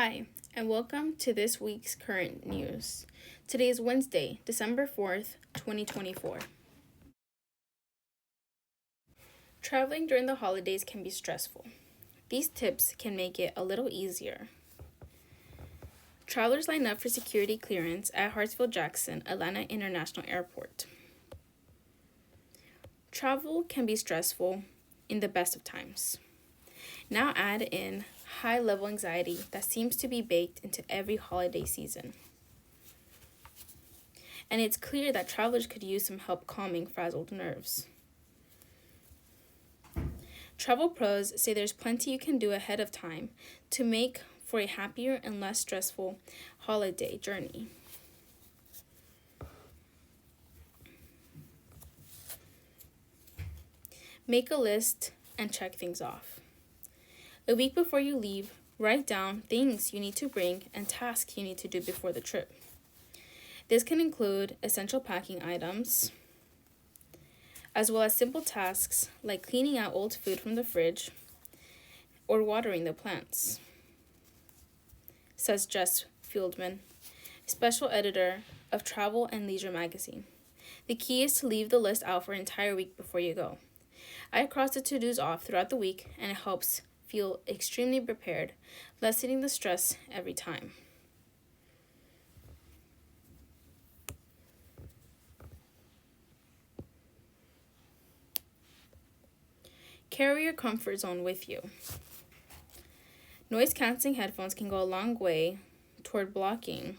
Hi, and welcome to this week's current news. Today is Wednesday, December 4th, 2024. Traveling during the holidays can be stressful. These tips can make it a little easier. Travelers line up for security clearance at Hartsfield-Jackson Atlanta International Airport. Travel can be stressful in the best of times. Now add in high-level anxiety that seems to be baked into every holiday season. And it's clear that travelers could use some help calming frazzled nerves. Travel pros say there's plenty you can do ahead of time to make for a happier and less stressful holiday journey. Make a list and check things off. A week before you leave, write down things you need to bring and tasks you need to do before the trip. This can include essential packing items, as well as simple tasks like cleaning out old food from the fridge or watering the plants, says Jess Fieldman, special editor of Travel and Leisure magazine. The key is to leave the list out for an entire week before you go. I cross the to-dos off throughout the week, and it helps feel extremely prepared, lessening the stress every time. Carry your comfort zone with you. Noise-canceling headphones can go a long way toward blocking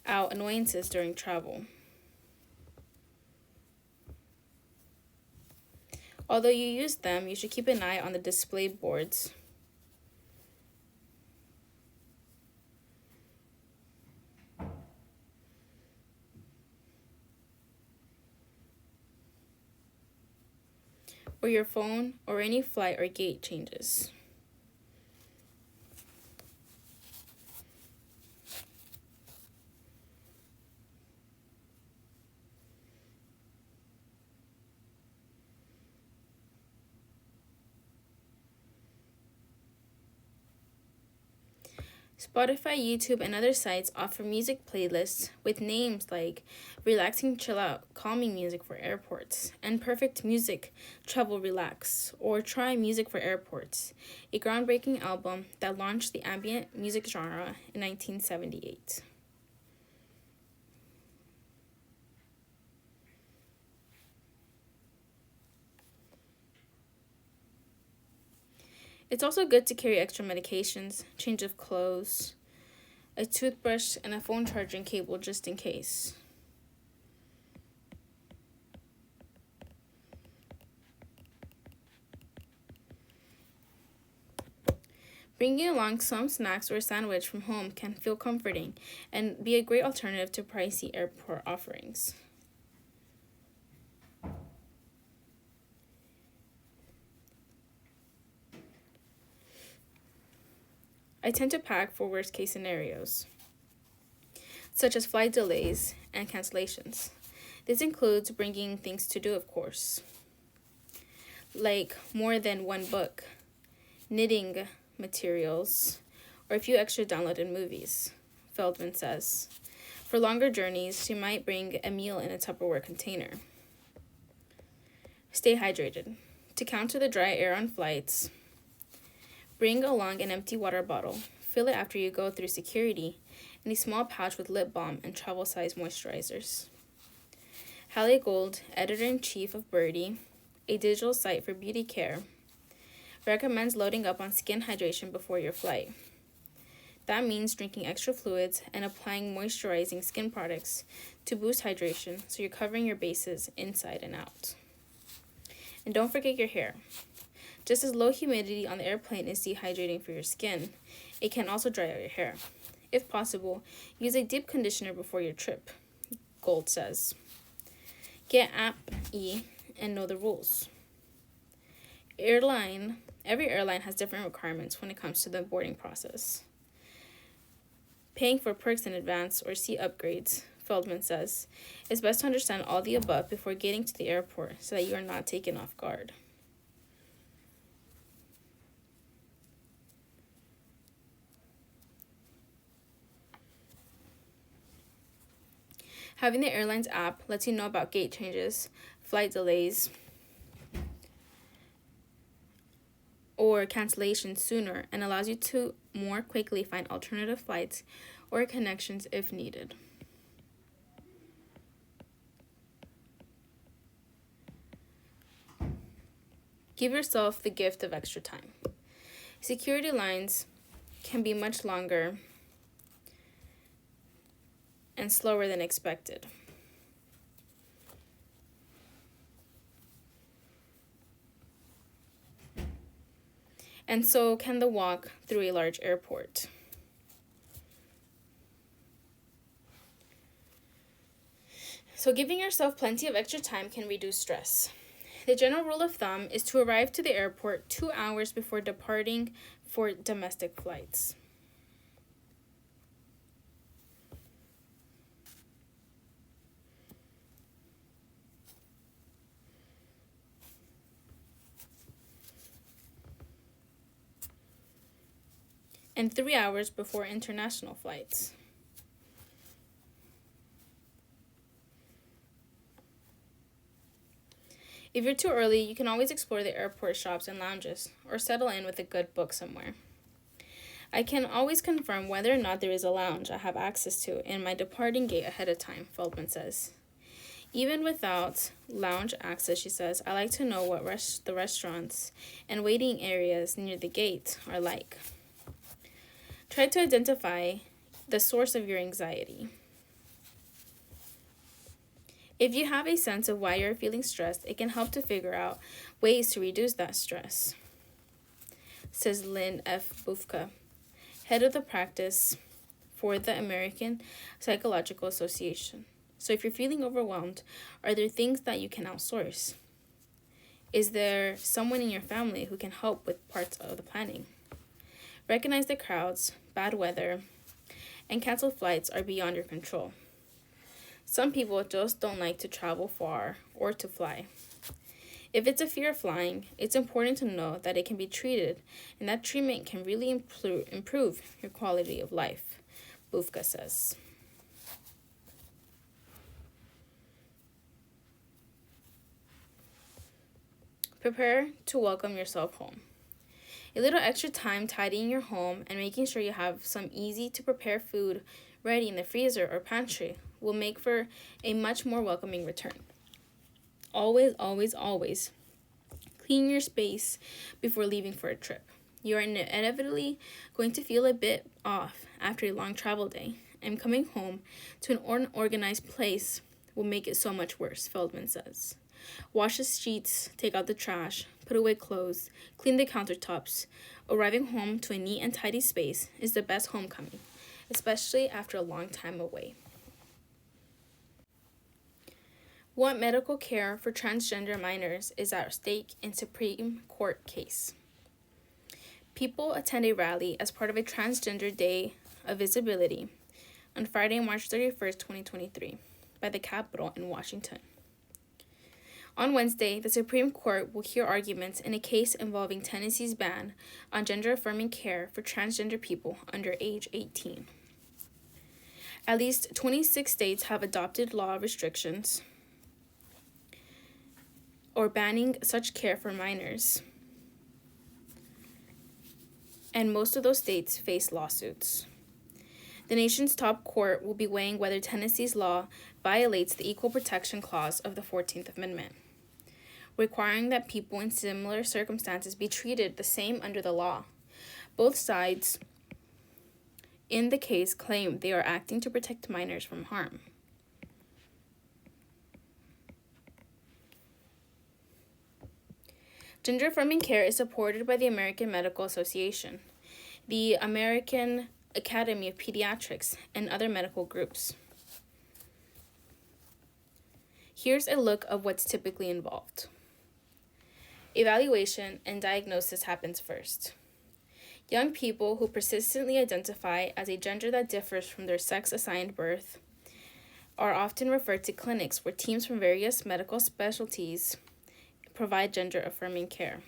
out annoyances during travel. Although you use them, you should keep an eye on the display boards. Or your phone or any flight or gate changes. Spotify, YouTube, and other sites offer music playlists with names like Relaxing Chill Out, Calming Music for Airports, and Perfect Music, Travel Relax, or Try Music for Airports, a groundbreaking album that launched the ambient music genre in 1978. It's also good to carry extra medications, change of clothes, a toothbrush, and a phone charging cable just in case. Bringing along some snacks or a sandwich from home can feel comforting and be a great alternative to pricey airport offerings. I tend to pack for worst case scenarios, such as flight delays and cancellations. This includes bringing things to do, of course, like more than one book, knitting materials, or a few extra downloaded movies, Feldman says. For longer journeys, she might bring a meal in a Tupperware container. Stay hydrated. To counter the dry air on flights, bring along an empty water bottle. Fill it after you go through security, and a small pouch with lip balm and travel-size moisturizers. Hallie Gold, editor-in-chief of Birdie, a digital site for beauty care, recommends loading up on skin hydration before your flight. That means drinking extra fluids and applying moisturizing skin products to boost hydration so you're covering your bases inside and out. And don't forget your hair. Just as low humidity on the airplane is dehydrating for your skin, it can also dry out your hair. If possible, use a deep conditioner before your trip, Gold says. Get App-E and know the rules. Every airline has different requirements when it comes to the boarding process. Paying for perks in advance or seat upgrades, Feldman says, it's best to understand all the above before getting to the airport so that you are not taken off guard. Having the airline's app lets you know about gate changes, flight delays, or cancellations sooner and allows you to more quickly find alternative flights or connections if needed. Give yourself the gift of extra time. Security lines can be much longer and slower than expected. And so can the walk through a large airport. So giving yourself plenty of extra time can reduce stress. The general rule of thumb is to arrive to the airport 2 hours before departing for domestic flights. And 3 hours before international flights. If you're too early, you can always explore the airport shops and lounges, or settle in with a good book somewhere. I can always confirm whether or not there is a lounge I have access to in my departing gate ahead of time, Feldman says. Even without lounge access, she says, I like to know what the restaurants and waiting areas near the gate are like. Try to identify the source of your anxiety. If you have a sense of why you're feeling stressed, it can help to figure out ways to reduce that stress, says Lynn F. Bufka, head of the practice for the American Psychological Association. So if you're feeling overwhelmed, are there things that you can outsource? Is there someone in your family who can help with parts of the planning? Recognize the crowds, bad weather, and canceled flights are beyond your control. Some people just don't like to travel far or to fly. If it's a fear of flying, it's important to know that it can be treated, and that treatment can really improve your quality of life, Bufka says. Prepare to welcome yourself home. A little extra time tidying your home and making sure you have some easy-to-prepare food ready in the freezer or pantry will make for a much more welcoming return. Always, always, always clean your space before leaving for a trip. You are inevitably going to feel a bit off after a long travel day, and coming home to an unorganized place will make it so much worse, Feldman says. Wash the sheets, take out the trash, put away clothes, clean the countertops. Arriving home to a neat and tidy space is the best homecoming, especially after a long time away. What medical care for transgender minors is at stake in Supreme Court case? People attend a rally as part of a Transgender Day of Visibility on Friday, March 31st, 2023, by the Capitol in Washington. On Wednesday, the Supreme Court will hear arguments in a case involving Tennessee's ban on gender-affirming care for transgender people under age 18. At least 26 states have adopted law restrictions or banning such care for minors, and most of those states face lawsuits. The nation's top court will be weighing whether Tennessee's law violates the Equal Protection Clause of the 14th Amendment, requiring that people in similar circumstances be treated the same under the law. Both sides in the case claim they are acting to protect minors from harm. Gender-affirming care is supported by the American Medical Association, the American Academy of Pediatrics, and other medical groups. Here's a look of what's typically involved. Evaluation and diagnosis happens first. Young people who persistently identify as a gender that differs from their sex-assigned birth are often referred to clinics where teams from various medical specialties provide gender-affirming care.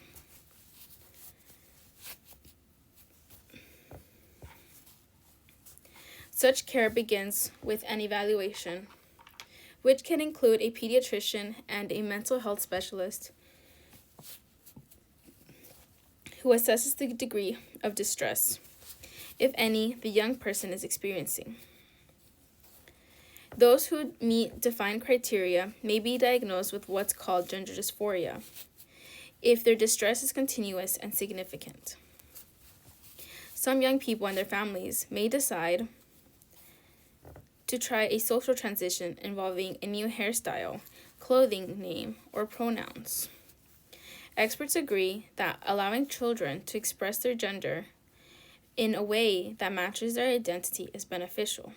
Such care begins with an evaluation which can include a pediatrician and a mental health specialist who assesses the degree of distress, if any, the young person is experiencing. Those who meet defined criteria may be diagnosed with what's called gender dysphoria, if their distress is continuous and significant. Some young people and their families may decide to try a social transition involving a new hairstyle, clothing name, or pronouns. Experts agree that allowing children to express their gender in a way that matches their identity is beneficial.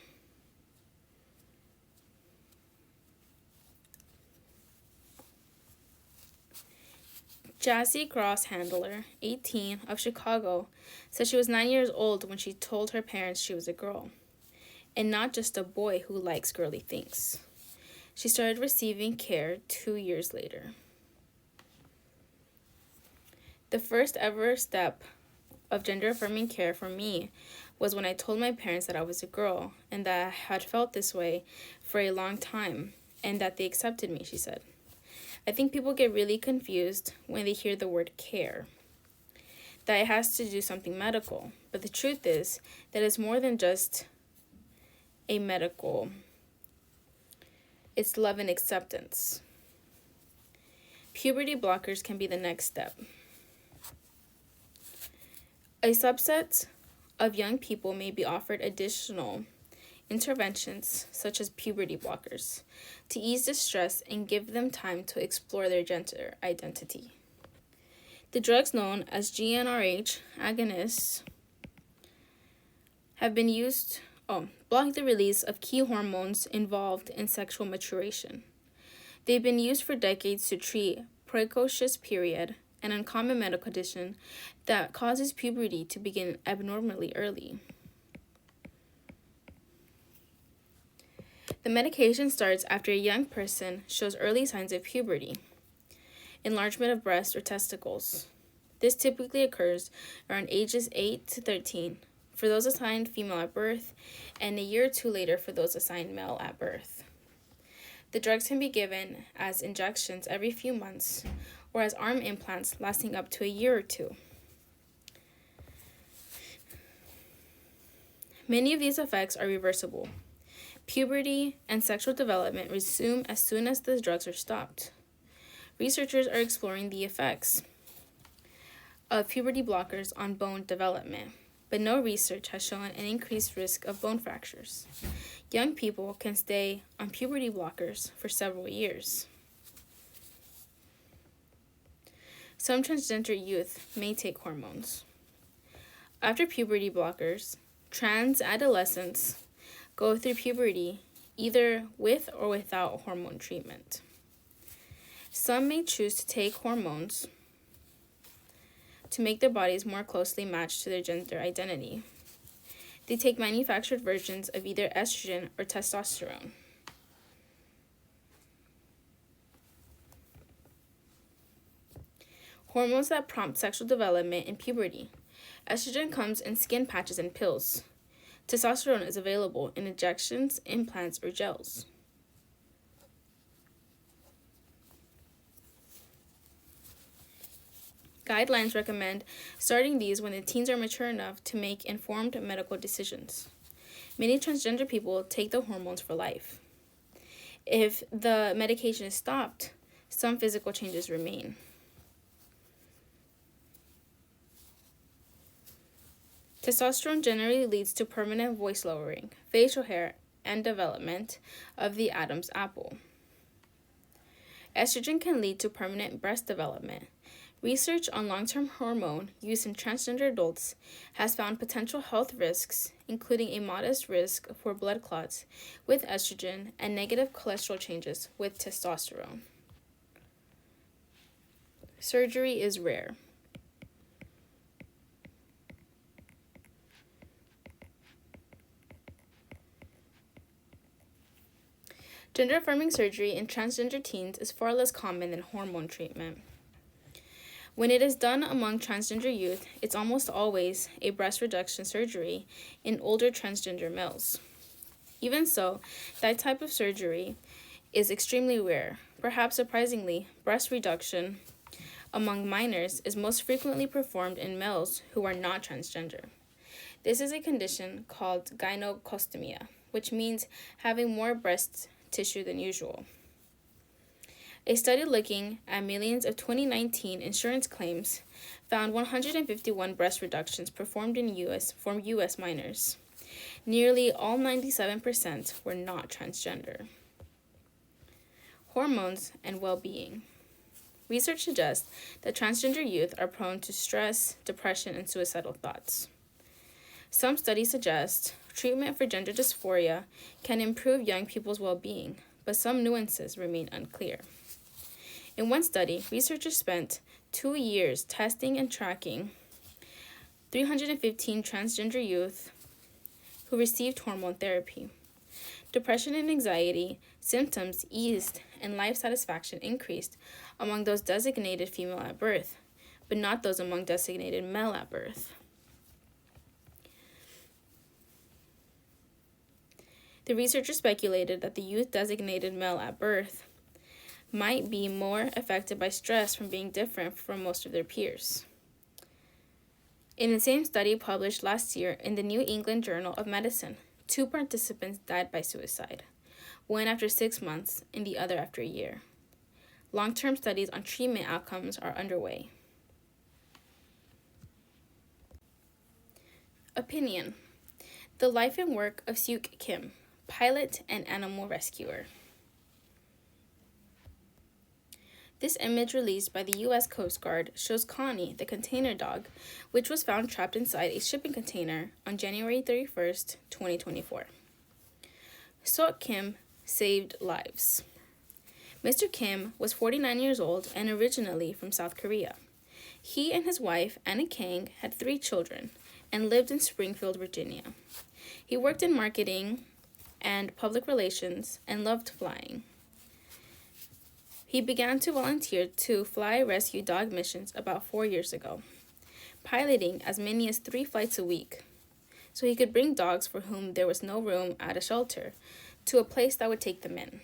Jazzy Grosshandler, 18, of Chicago, said she was 9 years old when she told her parents she was a girl, and not just a boy who likes girly things. She started receiving care 2 years later. The first ever step of gender-affirming care for me was when I told my parents that I was a girl and that I had felt this way for a long time and that they accepted me, she said. I think people get really confused when they hear the word care, that it has to do something medical. But the truth is that it's more than just a medical. It's love and acceptance. Puberty blockers can be the next step. A subset of young people may be offered additional interventions such as puberty blockers to ease distress and give them time to explore their gender identity. The drugs known as GnRH agonists have been used block the release of key hormones involved in sexual maturation. They've been used for decades to treat precocious period, an uncommon medical condition that causes puberty to begin abnormally early. The medication starts after a young person shows early signs of puberty, enlargement of breasts or testicles. This typically occurs around ages 8 to 13 for those assigned female at birth, and a year or two later for those assigned male at birth. The drugs can be given as injections every few months or as arm implants lasting up to a year or two. Many of these effects are reversible. Puberty and sexual development resume as soon as the drugs are stopped. Researchers are exploring the effects of puberty blockers on bone development, but no research has shown an increased risk of bone fractures. Young people can stay on puberty blockers for several years. Some transgender youth may take hormones. After puberty blockers, trans adolescents go through puberty either with or without hormone treatment. Some may choose to take hormones to make their bodies more closely matched to their gender identity. They take manufactured versions of either estrogen or testosterone. Hormones that prompt sexual development in puberty. Estrogen comes in skin patches and pills. Testosterone is available in injections, implants, or gels. Guidelines recommend starting these when the teens are mature enough to make informed medical decisions. Many transgender people take the hormones for life. If the medication is stopped, some physical changes remain. Testosterone generally leads to permanent voice lowering, facial hair, and development of the Adam's apple. Estrogen can lead to permanent breast development. Research on long-term hormone use in transgender adults has found potential health risks, including a modest risk for blood clots with estrogen and negative cholesterol changes with testosterone. Surgery is rare. Gender-affirming surgery in transgender teens is far less common than hormone treatment. When it is done among transgender youth, it's almost always a breast reduction surgery in older transgender males. Even so, that type of surgery is extremely rare. Perhaps surprisingly, breast reduction among minors is most frequently performed in males who are not transgender. This is a condition called gynecostomia, which means having more breast tissue than usual. A study looking at millions of 2019 insurance claims found 151 breast reductions performed in U.S. minors. Nearly all 97% were not transgender. Hormones and well-being. Research suggests that transgender youth are prone to stress, depression, and suicidal thoughts. Some studies suggest treatment for gender dysphoria can improve young people's well-being, but some nuances remain unclear. In one study, researchers spent 2 years testing and tracking 315 transgender youth who received hormone therapy. Depression and anxiety symptoms eased and life satisfaction increased among those designated female at birth, but not those among designated male at birth. The researchers speculated that the youth designated male at birth might be more affected by stress from being different from most of their peers. In the same study published last year in the New England Journal of Medicine, 2 participants died by suicide, one after 6 months and the other after a year. Long-term studies on treatment outcomes are underway. Opinion: The life and work of Seok Kim, pilot and animal rescuer. This image released by the U.S. Coast Guard shows Connie, the container dog, which was found trapped inside a shipping container on January 31st, 2024. Seok Kim saved lives. Mr. Kim was 49 years old and originally from South Korea. He and his wife, Anna Kang, had 3 children and lived in Springfield, Virginia. He worked in marketing and public relations and loved flying. He began to volunteer to fly rescue dog missions about 4 years ago, piloting as many as 3 flights a week, so he could bring dogs for whom there was no room at a shelter to a place that would take them in.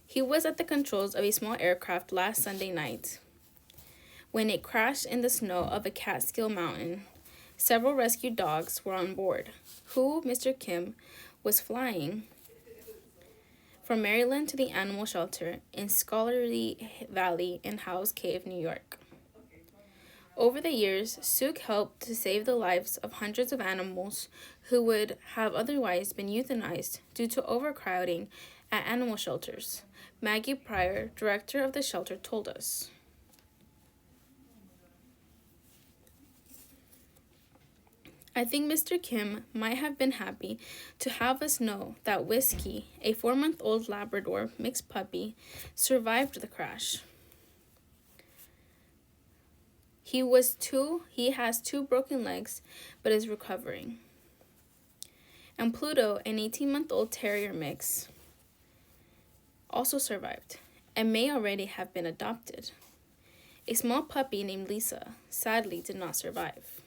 He was at the controls of a small aircraft last Sunday night when it crashed in the snow of a Catskill mountain. Several rescued dogs were on board, who Mr. Kim was flying from Maryland to the animal shelter in Scholarly Valley in Howes Cave, New York. Over the years, Seok helped to save the lives of hundreds of animals who would have otherwise been euthanized due to overcrowding at animal shelters. Maggie Pryor, director of the shelter, told us. I think Mr. Kim might have been happy to have us know that Whiskey, a 4-month-old Labrador mixed puppy, survived the crash. He has 2 broken legs, but is recovering. And Pluto, an 18-month-old terrier mix, also survived and may already have been adopted. A small puppy named Lisa sadly did not survive.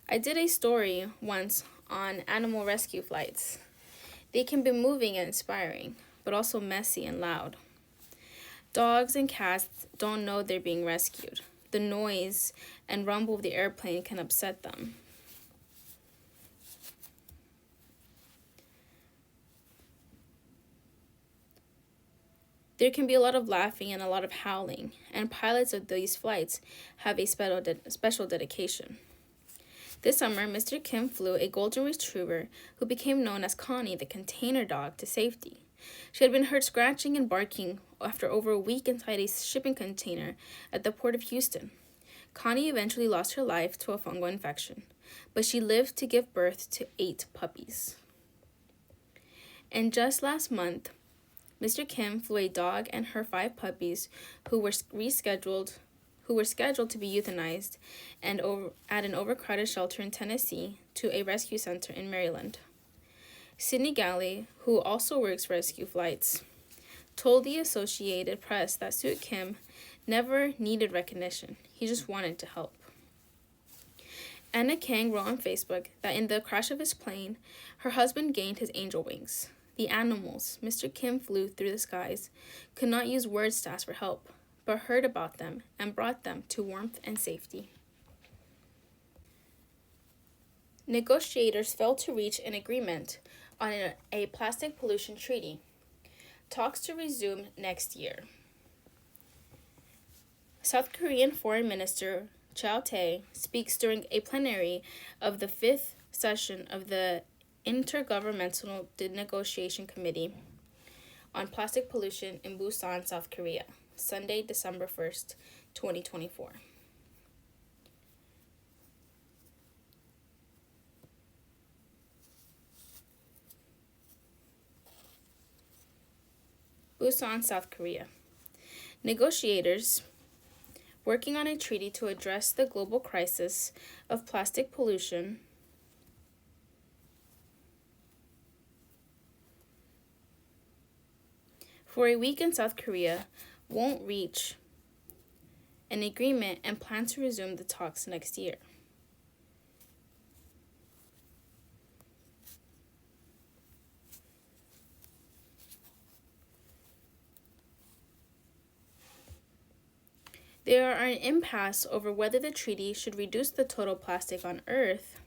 I did a story once on animal rescue flights. They can be moving and inspiring, but also messy and loud. Dogs and cats don't know they're being rescued. The noise and rumble of the airplane can upset them. There can be a lot of laughing and a lot of howling, and pilots of these flights have a special dedication. This summer, Mr. Kim flew a golden retriever who became known as Connie, the container dog, to safety. She had been heard scratching and barking after over a week inside a shipping container at the port of Houston. Connie eventually lost her life to a fungal infection, but she lived to give birth to 8 puppies. And just last month, Mr. Kim flew a dog and her 5 puppies who were scheduled to be euthanized and at an overcrowded shelter in Tennessee to a rescue center in Maryland. Sydney Galley, who also works rescue flights, told the Associated Press that Seok Kim never needed recognition. He just wanted to help. Anna Kang wrote on Facebook that in the crash of his plane, her husband gained his angel wings. The animals Mr. Kim flew through the skies could not use words to ask for help, but heard about them and brought them to warmth and safety. Negotiators failed to reach an agreement on a plastic pollution treaty. Talks to resume next year. South Korean Foreign Minister Chow Tae speaks during a plenary of the 5th session of the Intergovernmental Negotiation Committee on Plastic Pollution in Busan, South Korea, Sunday, December 1st, 2024. Busan, South Korea. Negotiators working on a treaty to address the global crisis of plastic pollution for a week in South Korea won't reach an agreement and plan to resume the talks next year. They are an impasse over whether the treaty should reduce the total plastic on Earth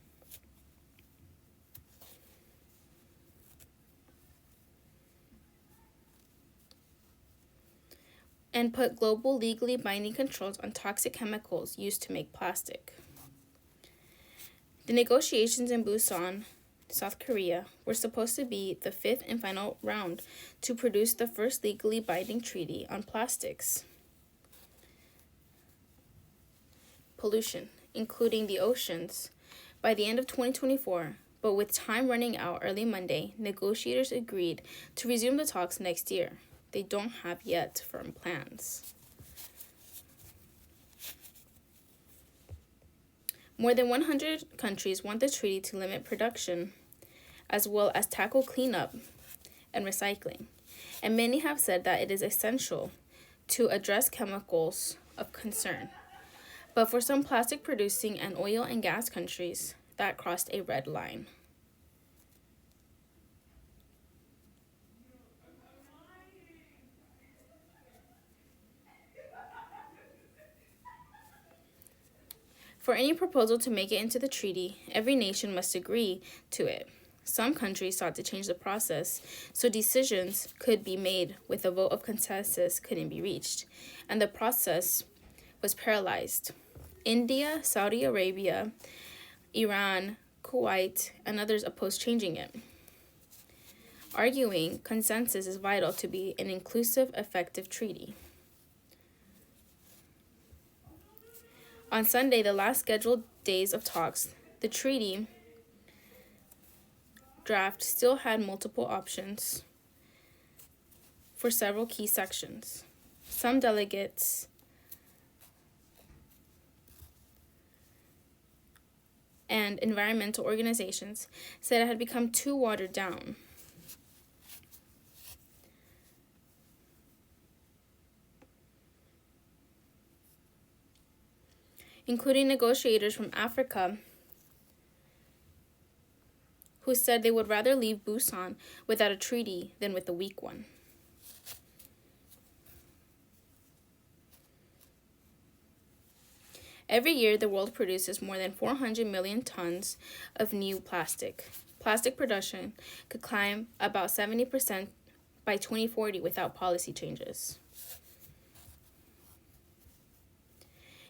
and put global legally binding controls on toxic chemicals used to make plastic. The negotiations in Busan, South Korea, were supposed to be the 5th and final round to produce the first legally binding treaty on plastics pollution, including the oceans, by the end of 2024, but with time running out early Monday, negotiators agreed to resume the talks next year. They don't have yet firm plans. More than 100 countries want the treaty to limit production, as well as tackle cleanup and recycling, and many have said that it is essential to address chemicals of concern. But for some plastic producing and oil and gas countries, that crossed a red line. For any proposal to make it into the treaty, every nation must agree to it. Some countries sought to change the process so decisions could be made with a vote of consensus couldn't be reached, and the process was paralyzed. India, Saudi Arabia, Iran, Kuwait, and others opposed changing it, arguing consensus is vital to be an inclusive, effective treaty. On Sunday, the last scheduled days of talks, the treaty draft still had multiple options for several key sections. Some delegates and environmental organizations said it had become too watered down. Including negotiators from Africa who said they would rather leave Busan without a treaty than with a weak one. Every year, the world produces more than 400 million tons of new plastic. Plastic production could climb about 70% by 2040 without policy changes.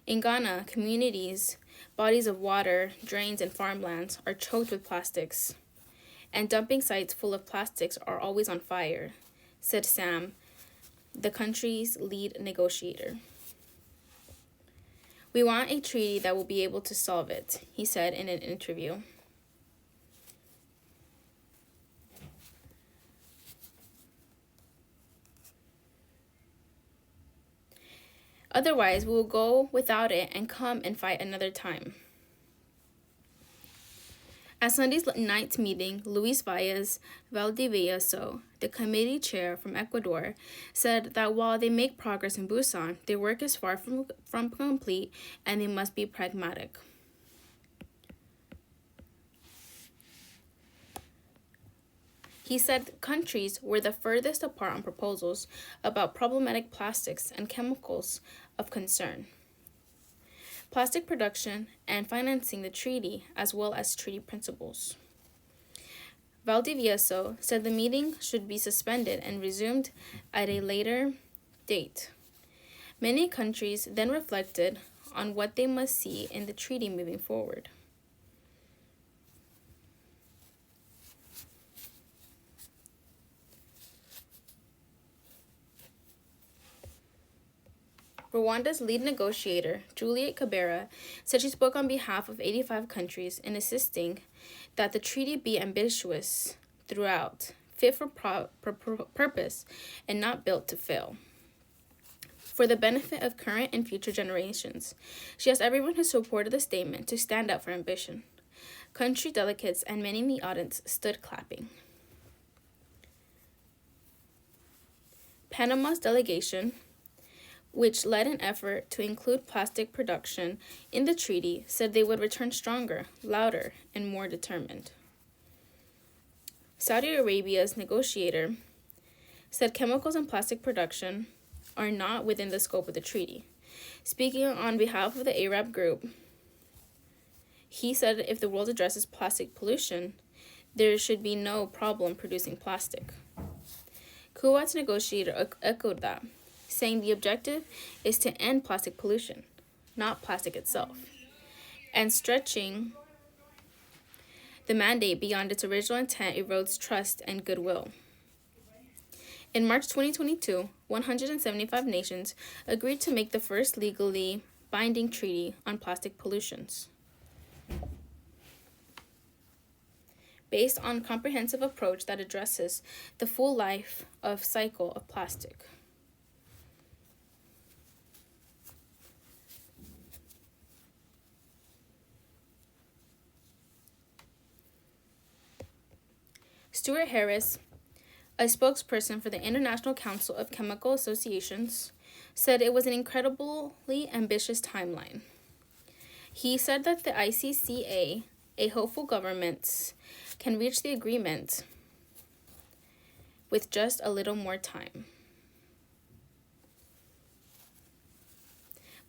In Ghana, communities, bodies of water, drains, and farmlands are choked with plastics, and dumping sites full of plastics are always on fire, said Sam, the country's lead negotiator. We want a treaty that will be able to solve it, he said in an interview. Otherwise, we will go without it and come and fight another time. At Sunday's night meeting, Luis Valles Valdivieso, the committee chair from Ecuador, said that while they make progress in Busan, their work is far from complete and they must be pragmatic. He said countries were the furthest apart on proposals about problematic plastics and chemicals of concern, plastic production, and financing the treaty, as well as treaty principles. Valdivieso said the meeting should be suspended and resumed at a later date. Many countries then reflected on what they must see in the treaty moving forward. Rwanda's lead negotiator, Juliet Kabera, said she spoke on behalf of 85 countries in insisting that the treaty be ambitious throughout, fit for purpose, and not built to fail. For the benefit of current and future generations, she asked everyone who supported the statement to stand up for ambition. Country delegates and many in the audience stood clapping. Panama's delegation, which led an effort to include plastic production in the treaty, said they would return stronger, louder, and more determined. Saudi Arabia's negotiator said chemicals and plastic production are not within the scope of the treaty. Speaking on behalf of the Arab group, he said if the world addresses plastic pollution, there should be no problem producing plastic. Kuwait's negotiator echoed that, saying the objective is to end plastic pollution, not plastic itself, and stretching the mandate beyond its original intent erodes trust and goodwill. In March 2022, 175 nations agreed to make the first legally binding treaty on plastic pollutions, based on a comprehensive approach that addresses the full life of cycle of plastic. Stuart Harris, a spokesperson for the International Council of Chemical Associations, said it was an incredibly ambitious timeline. He said that the ICCA, a hopeful government, can reach the agreement with just a little more time.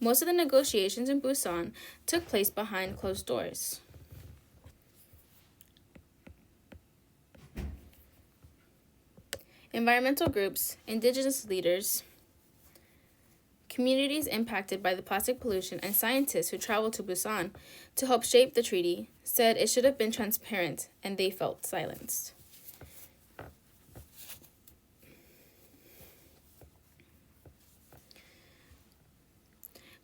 Most of the negotiations in Busan took place behind closed doors. Environmental groups, indigenous leaders, communities impacted by the plastic pollution, and scientists who traveled to Busan to help shape the treaty said it should have been transparent, and they felt silenced.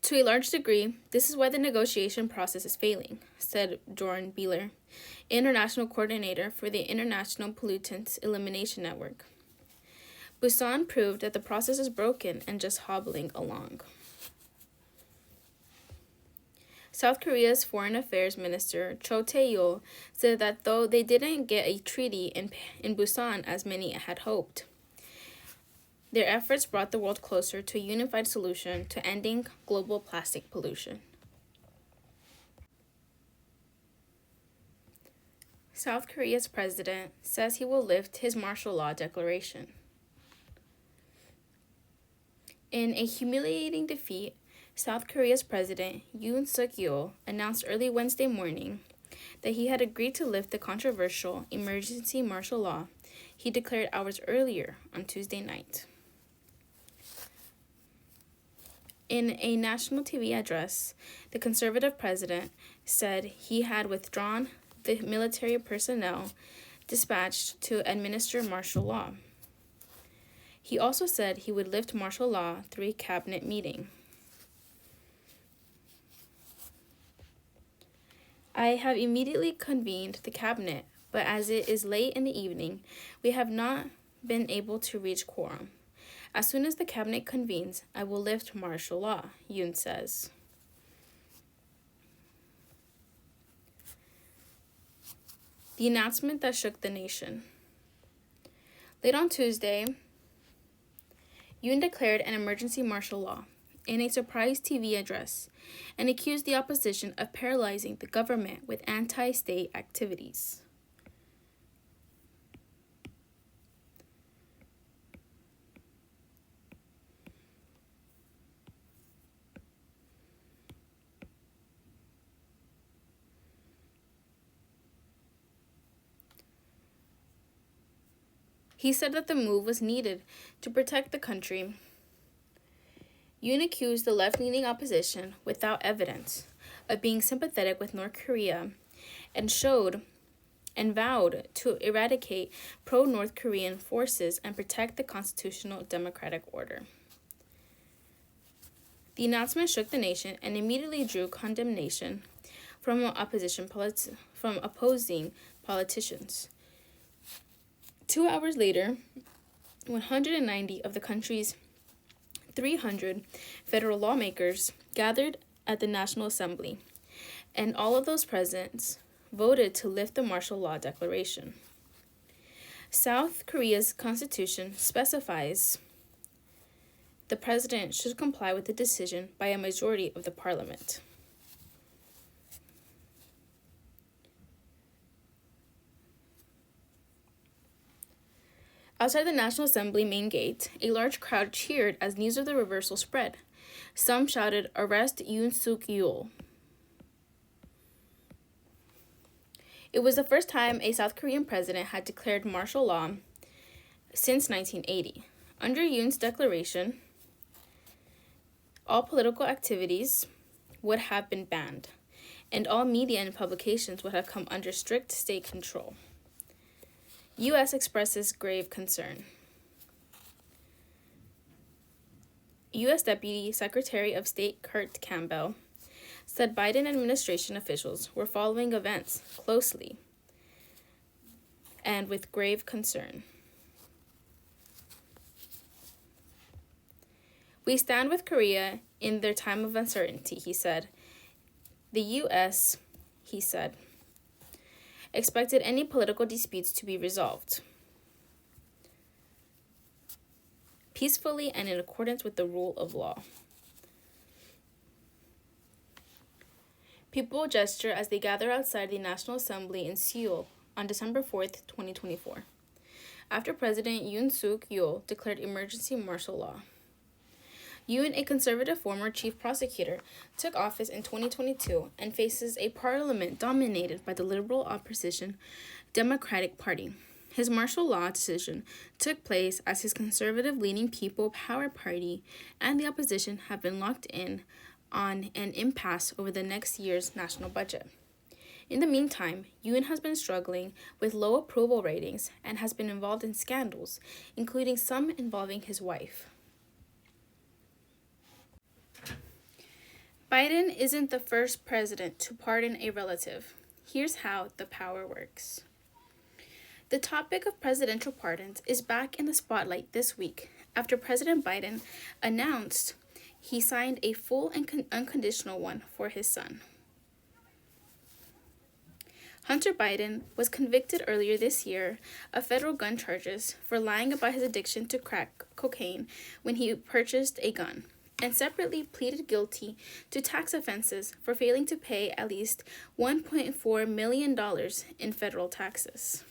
To a large degree, this is why the negotiation process is failing, said Jorn Beeler, international coordinator for the International Pollutants Elimination Network. Busan proved that the process is broken and just hobbling along. South Korea's Foreign Affairs Minister Cho Tae-yul said that though they didn't get a treaty in Busan as many had hoped, their efforts brought the world closer to a unified solution to ending global plastic pollution. South Korea's president says he will lift his martial law declaration. In a humiliating defeat, South Korea's President Yoon Suk-yeol announced early Wednesday morning that he had agreed to lift the controversial emergency martial law he declared hours earlier on Tuesday night. In a national TV address, the conservative president said he had withdrawn the military personnel dispatched to administer martial law. He also said he would lift martial law through a cabinet meeting. I have immediately convened the cabinet, but as it is late in the evening, we have not been able to reach quorum. As soon as the cabinet convenes, I will lift martial law, Yoon says. The announcement that shook the nation. Late on Tuesday, Yoon declared an emergency martial law in a surprise TV address and accused the opposition of paralyzing the government with anti-state activities. He said that the move was needed to protect the country. Yoon accused the left-leaning opposition, without evidence, of being sympathetic with North Korea and vowed to eradicate pro-North Korean forces and protect the constitutional democratic order. The announcement shook the nation and immediately drew condemnation from opposing politicians. 2 hours later, 190 of the country's 300 federal lawmakers gathered at the National Assembly, and all of those present voted to lift the martial law declaration. South Korea's constitution specifies the president should comply with the decision by a majority of the parliament. Outside the National Assembly main gate, a large crowd cheered as news of the reversal spread. Some shouted, "Arrest Yoon Suk Yeol." It was the first time a South Korean president had declared martial law since 1980. Under Yoon's declaration, all political activities would have been banned, and all media and publications would have come under strict state control. U.S. expresses grave concern. U.S. Deputy Secretary of State Kurt Campbell said Biden administration officials were following events closely and with grave concern. "We stand with Korea in their time of uncertainty," he said. The U.S., he said, expected any political disputes to be resolved peacefully and in accordance with the rule of law. People gesture as they gather outside the National Assembly in Seoul on December 4th, 2024, after President Yoon Suk Yeol declared emergency martial law. Yoon, a conservative former chief prosecutor, took office in 2022 and faces a parliament dominated by the liberal opposition Democratic Party. His martial law decision took place as his conservative-leaning People Power Party and the opposition have been locked in on an impasse over the next year's national budget. In the meantime, Yoon has been struggling with low approval ratings and has been involved in scandals, including some involving his wife. Biden isn't the first president to pardon a relative. Here's how the power works. The topic of presidential pardons is back in the spotlight this week after President Biden announced he signed a full and unconditional one for his son. Hunter Biden was convicted earlier this year of federal gun charges for lying about his addiction to crack cocaine when he purchased a gun, and separately pleaded guilty to tax offenses for failing to pay at least $1.4 million in federal taxes.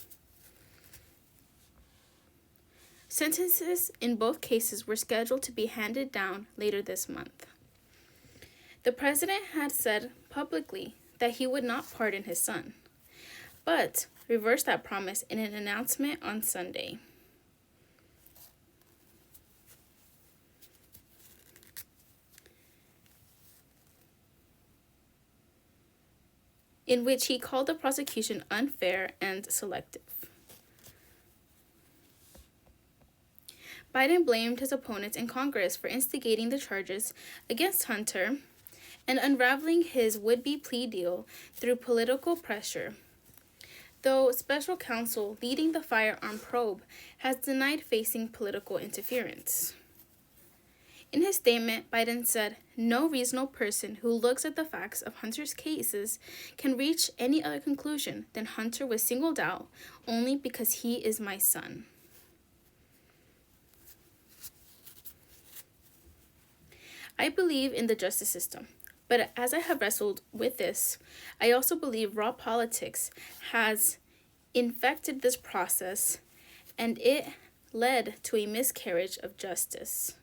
Sentences in both cases were scheduled to be handed down later this month. The president had said publicly that he would not pardon his son, but reversed that promise in an announcement on Sunday. In which he called the prosecution unfair and selective. Biden blamed his opponents in Congress for instigating the charges against Hunter and unraveling his would-be plea deal through political pressure, though special counsel leading the firearm probe has denied facing political interference. In his statement, Biden said, "No reasonable person who looks at the facts of Hunter's cases can reach any other conclusion than Hunter was singled out only because he is my son." I believe in the justice system, but as I have wrestled with this, I also believe raw politics has infected this process and it led to a miscarriage of justice.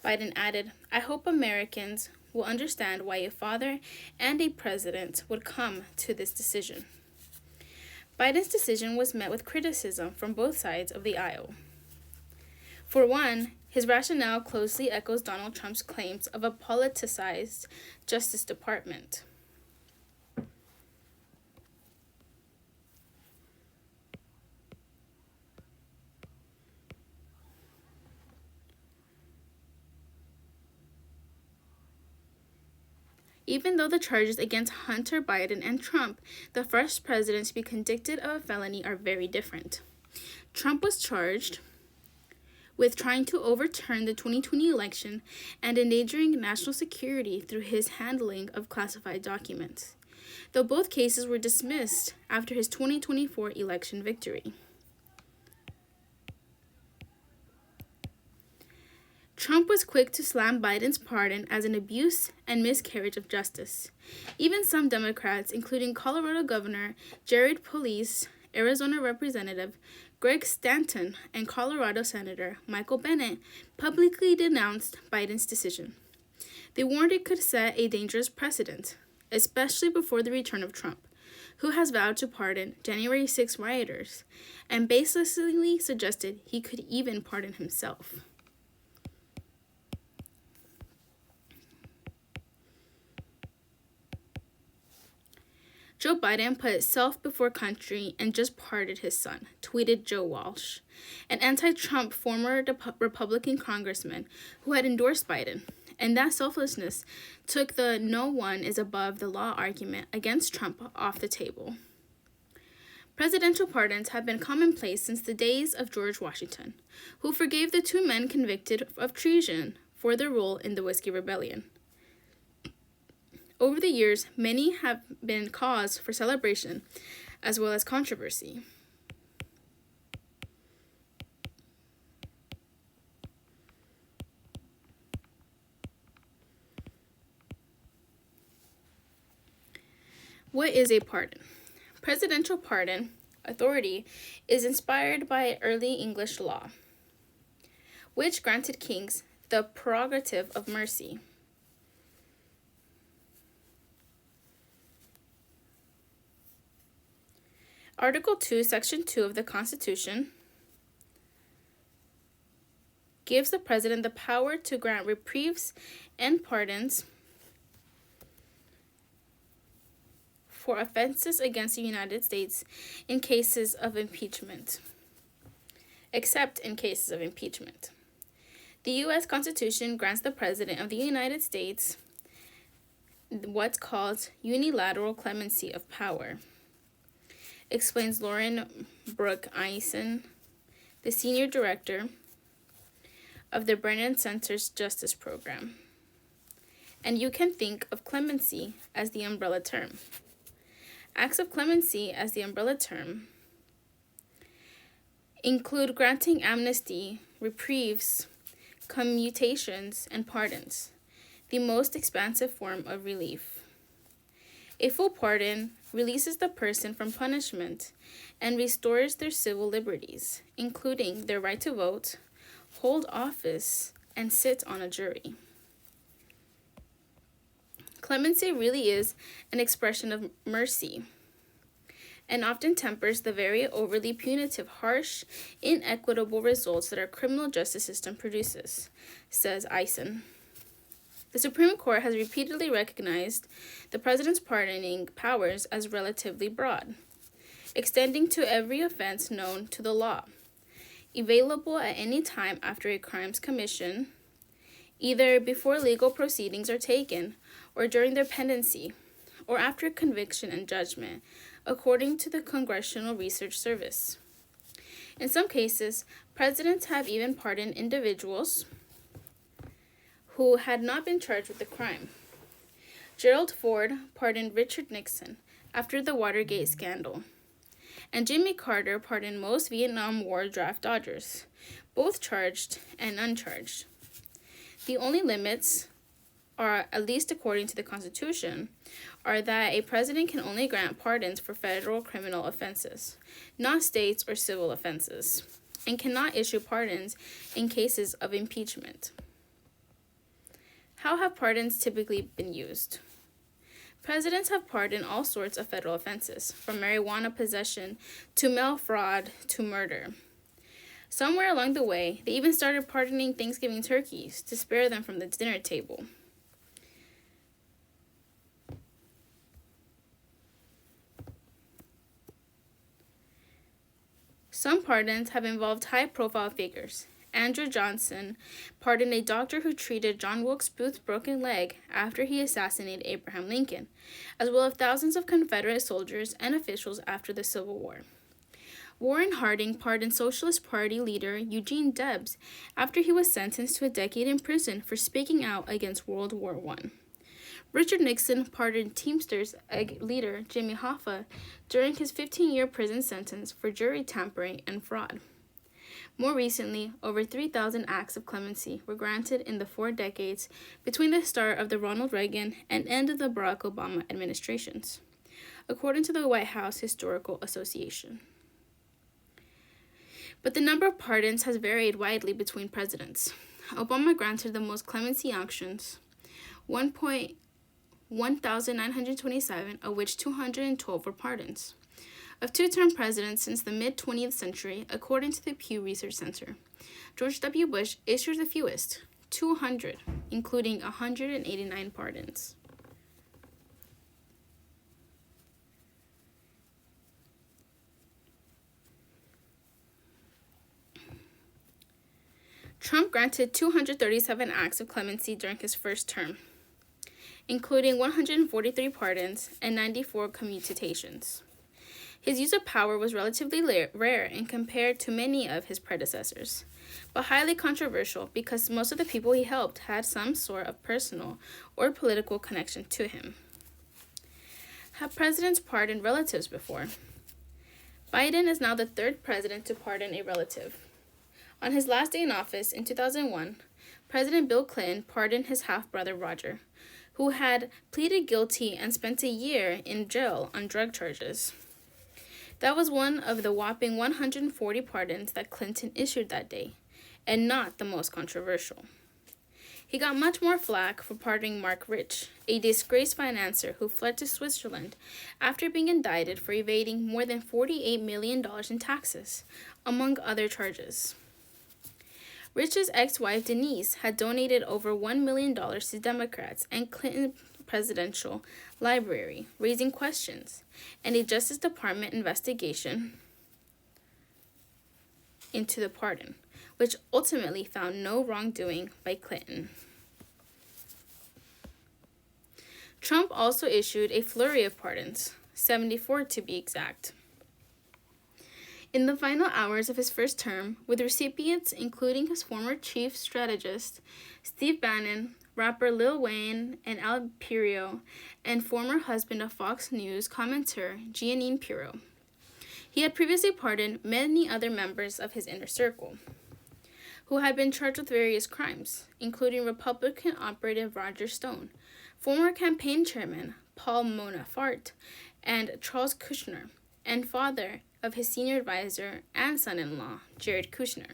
Biden added, "I hope Americans will understand why a father and a president would come to this decision." Biden's decision was met with criticism from both sides of the aisle. For one, his rationale closely echoes Donald Trump's claims of a politicized Justice Department. Even though the charges against Hunter Biden and Trump, the first president to be convicted of a felony, are very different. Trump was charged with trying to overturn the 2020 election and endangering national security through his handling of classified documents, though both cases were dismissed after his 2024 election victory. Trump was quick to slam Biden's pardon as an abuse and miscarriage of justice. Even some Democrats, including Colorado Governor Jared Polis, Arizona Representative Greg Stanton, and Colorado Senator Michael Bennet, publicly denounced Biden's decision. They warned it could set a dangerous precedent, especially before the return of Trump, who has vowed to pardon January 6 rioters, and baselessly suggested he could even pardon himself. Joe Biden put self before country and just pardoned his son, tweeted Joe Walsh, an anti-Trump former Republican congressman who had endorsed Biden. And that selflessness took the no one is above the law argument against Trump off the table. Presidential pardons have been commonplace since the days of George Washington, who forgave the two men convicted of treason for their role in the Whiskey Rebellion. Over the years, many have been cause for celebration as well as controversy. What is a pardon? Presidential pardon authority is inspired by early English law, which granted kings the prerogative of mercy. Article 2, Section 2 of the Constitution gives the president the power to grant reprieves and pardons for offenses against the United States in cases of impeachment, except in cases of impeachment. The U.S. Constitution grants the President of the United States what's called unilateral clemency of power, explains Lauren Brooke Eisen, the Senior Director of the Brennan Center's Justice Program. And you can think of clemency as the umbrella term. Acts of clemency as the umbrella term include granting amnesty, reprieves, commutations, and pardons, the most expansive form of relief. A full pardon releases the person from punishment and restores their civil liberties, including their right to vote, hold office, and sit on a jury. Clemency really is an expression of mercy and often tempers the very overly punitive, harsh, inequitable results that our criminal justice system produces, says Eisen. The Supreme Court has repeatedly recognized the president's pardoning powers as relatively broad, extending to every offense known to the law, available at any time after a crime's commission, either before legal proceedings are taken or during their pendency, or after conviction and judgment, according to the Congressional Research Service. In some cases, presidents have even pardoned individuals who had not been charged with the crime. Gerald Ford pardoned Richard Nixon after the Watergate scandal, and Jimmy Carter pardoned most Vietnam War draft dodgers, both charged and uncharged. The only limits are, at least according to the Constitution, are that a president can only grant pardons for federal criminal offenses, not states or civil offenses, and cannot issue pardons in cases of impeachment. How have pardons typically been used? Presidents have pardoned all sorts of federal offenses, from marijuana possession to mail fraud to murder. Somewhere along the way, they even started pardoning Thanksgiving turkeys to spare them from the dinner table. Some pardons have involved high-profile figures. Andrew Johnson pardoned a doctor who treated John Wilkes Booth's broken leg after he assassinated Abraham Lincoln, as well as thousands of Confederate soldiers and officials after the Civil War. Warren Harding pardoned Socialist Party leader Eugene Debs after he was sentenced to a decade in prison for speaking out against World War I. Richard Nixon pardoned Teamsters leader Jimmy Hoffa during his 15-year prison sentence for jury tampering and fraud. More recently, over 3,000 acts of clemency were granted in the 4 decades between the start of the Ronald Reagan and end of the Barack Obama administrations, according to the White House Historical Association. But the number of pardons has varied widely between presidents. Obama granted the most clemency actions, 1,927, of which 212 were pardons. Of two-term presidents since the mid-20th century, according to the Pew Research Center, George W. Bush issued the fewest, 200, including 189 pardons. Trump granted 237 acts of clemency during his first term, including 143 pardons and 94 commutations. His use of power was relatively rare and compared to many of his predecessors, but highly controversial because most of the people he helped had some sort of personal or political connection to him. Have presidents pardoned relatives before? Biden is now the 3rd president to pardon a relative. On his last day in office in 2001, President Bill Clinton pardoned his half-brother Roger, who had pleaded guilty and spent a year in jail on drug charges. That was one of the whopping 140 pardons that Clinton issued that day, and not the most controversial. He got much more flack for pardoning Mark Rich, a disgraced financier who fled to Switzerland after being indicted for evading more than $48 million in taxes, among other charges. Rich's ex-wife Denise had donated over $1 million to Democrats and Clinton Presidential Library, raising questions, and a Justice Department investigation into the pardon, which ultimately found no wrongdoing by Clinton. Trump also issued a flurry of pardons, 74 to be exact. In the final hours of his first term, with recipients including his former chief strategist, Steve Bannon, rapper Lil Wayne and Al Pirro, and former husband of Fox News commentator Jeanine Pirro. He had previously pardoned many other members of his inner circle, who had been charged with various crimes, including Republican operative Roger Stone, former campaign chairman Paul Manafort, and Charles Kushner, and father of his senior advisor and son-in-law, Jared Kushner.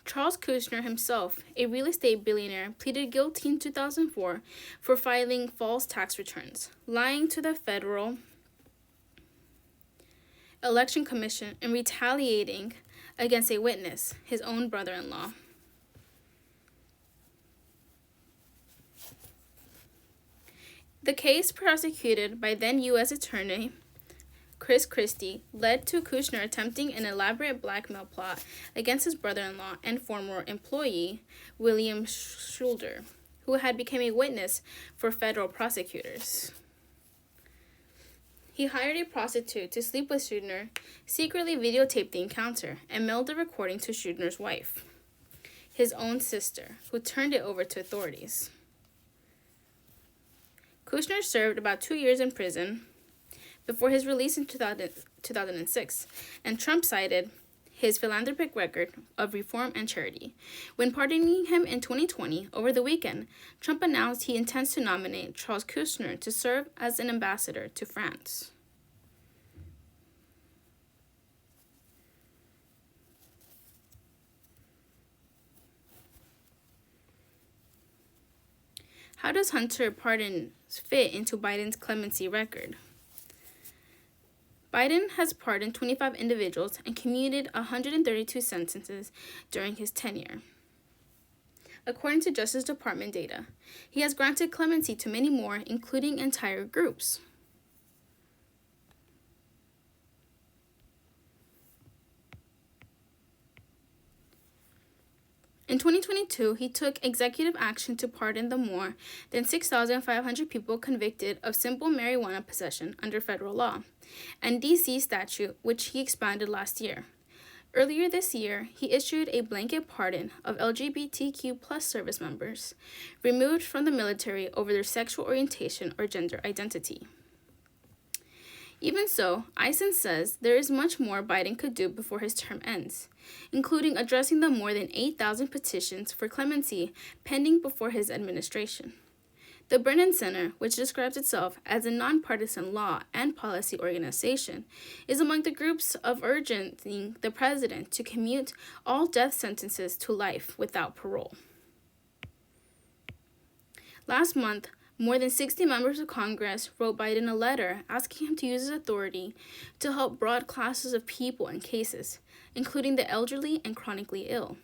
Charles Kushner himself, a real estate billionaire, pleaded guilty in 2004 for filing false tax returns, lying to the Federal Election Commission, and retaliating against a witness, his own brother-in-law. The case, prosecuted by then U.S. Attorney Chris Christie, led to Kushner attempting an elaborate blackmail plot against his brother-in-law and former employee, William Schulder, who had become a witness for federal prosecutors. He hired a prostitute to sleep with Schulder, secretly videotaped the encounter, and mailed the recording to Schulder's wife, his own sister, who turned it over to authorities. Kushner served about 2 years in prison before his release in 2006, and Trump cited his philanthropic record of reform and charity. When pardoning him in 2020, over the weekend, Trump announced he intends to nominate Charles Kushner to serve as an ambassador to France. How does Hunter pardons fit into Biden's clemency record? Biden has pardoned 25 individuals and commuted 132 sentences during his tenure. According to Justice Department data, he has granted clemency to many more, including entire groups. In 2022, he took executive action to pardon the more than 6,500 people convicted of simple marijuana possession under federal law and D.C. statute, which he expanded last year. Earlier this year, he issued a blanket pardon of LGBTQ+ service members removed from the military over their sexual orientation or gender identity. Even so, Eisen says there is much more Biden could do before his term ends, including addressing the more than 8,000 petitions for clemency pending before his administration. The Brennan Center, which describes itself as a nonpartisan law and policy organization, is among the groups of urging the president to commute all death sentences to life without parole. Last month, more than 60 members of Congress wrote Biden a letter asking him to use his authority to help broad classes of people in cases, including the elderly and chronically ill,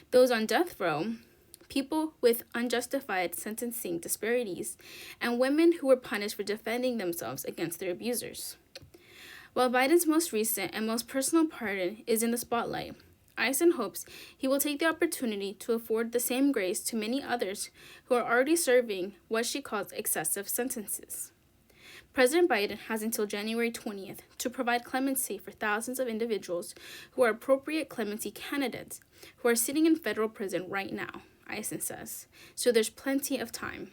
those on death row, people with unjustified sentencing disparities, and women who were punished for defending themselves against their abusers. While Biden's most recent and most personal pardon is in the spotlight, Eisen hopes he will take the opportunity to afford the same grace to many others who are already serving what she calls excessive sentences. President Biden has until January 20th to provide clemency for thousands of individuals who are appropriate clemency candidates who are sitting in federal prison right now, Eisen says, so there's plenty of time.